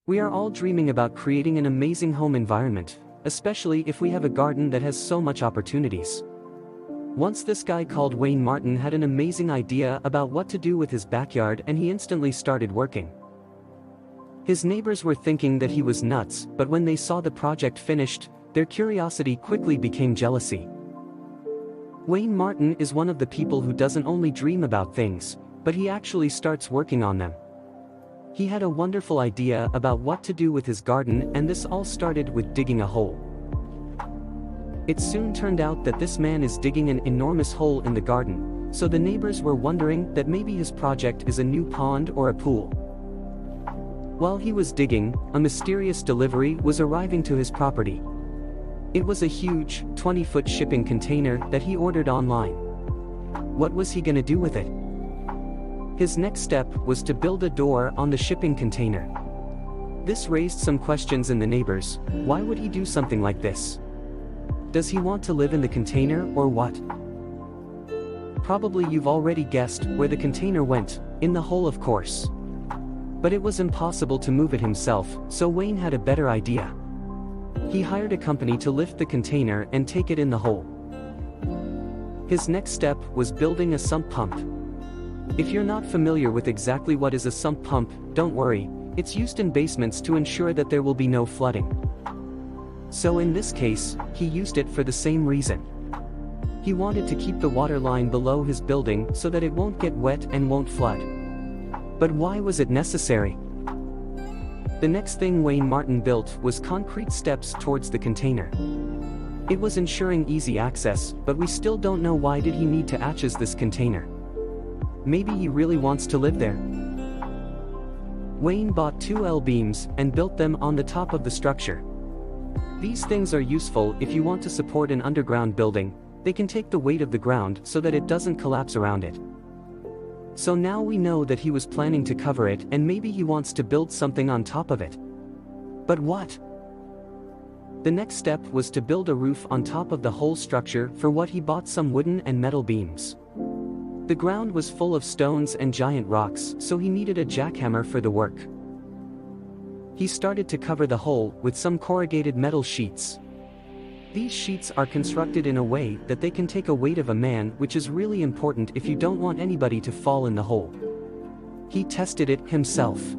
We are all dreaming about creating an amazing home environment, especially if we have a garden that has so much opportunities. Once this guy called Wayne Martin had an amazing idea about what to do with his backyard, and he instantly started working. His neighbors were thinking that he was nuts, but when they saw the project finished, their curiosity quickly became jealousy. Wayne Martin is one of the people who doesn't only dream about things, but he actually starts working on them. He had a wonderful idea about what to do with his garden, and this all started with digging a hole. It soon turned out that this man is digging an enormous hole in the garden, so the neighbors were wondering that maybe his project is a new pond or a pool. While he was digging, a mysterious delivery was arriving to his property. It was a huge, 20-foot shipping container that he ordered online. What was he gonna do with it? His next step was to build a door on the shipping container. This raised some questions in the neighbors. Why would he do something like this? Does he want to live in the container or what? Probably you've already guessed where the container went, in the hole of course. But it was impossible to move it himself, so Wayne had a better idea. He hired a company to lift the container and take it in the hole. His next step was building a sump pump. If you're not familiar with exactly what is a sump pump, don't worry, it's used in basements to ensure that there will be no flooding. So in this case, he used it for the same reason. He wanted to keep the water line below his building so that it won't get wet and won't flood. But why was it necessary? The next thing Wayne Martin built was concrete steps towards the container. It was ensuring easy access, but we still don't know why did he need to access this container. Maybe he really wants to live there. Wayne bought 2 L-beams and built them on the top of the structure. These things are useful if you want to support an underground building. They can take the weight of the ground so that it doesn't collapse around it. So now we know that he was planning to cover it, and maybe he wants to build something on top of it. But what? The next step was to build a roof on top of the whole structure, for what he bought some wooden and metal beams. The ground was full of stones and giant rocks, so he needed a jackhammer for the work. He started to cover the hole with some corrugated metal sheets. These sheets are constructed in a way that they can take a weight of a man, which is really important if you don't want anybody to fall in the hole. He tested it himself.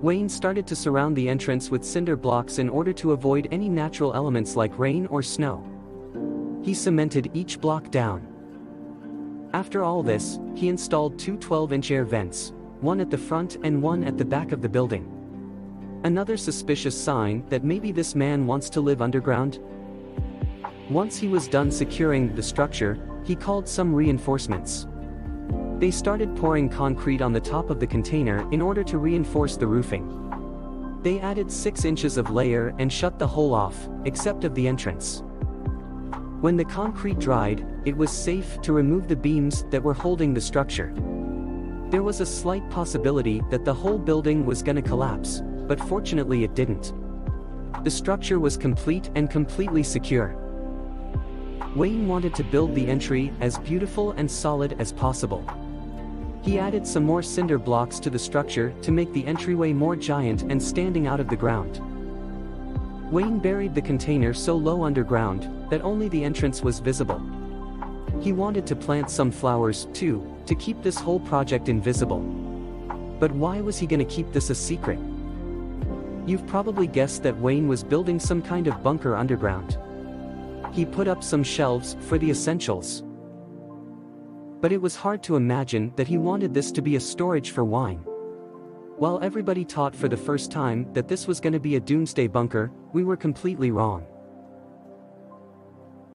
Wayne started to surround the entrance with cinder blocks in order to avoid any natural elements like rain or snow. He cemented each block down. After all this, he installed 2 12-inch air vents, one at the front and one at the back of the building. Another suspicious sign that maybe this man wants to live underground. Once he was done securing the structure, he called some reinforcements. They started pouring concrete on the top of the container in order to reinforce the roofing. They added 6 inches of layer and shut the hole off, except of the entrance. When the concrete dried, it was safe to remove the beams that were holding the structure. There was a slight possibility that the whole building was gonna collapse, but fortunately it didn't. The structure was complete and completely secure. Wayne wanted to build the entry as beautiful and solid as possible. He added some more cinder blocks to the structure to make the entryway more giant and standing out of the ground. Wayne buried the container so low underground that only the entrance was visible. He wanted to plant some flowers too, to keep this whole project invisible. But why was he gonna keep this a secret? You've probably guessed that Wayne was building some kind of bunker underground. He put up some shelves for the essentials. But it was hard to imagine that he wanted this to be a storage for wine. While everybody thought for the first time that this was going to be a doomsday bunker, we were completely wrong.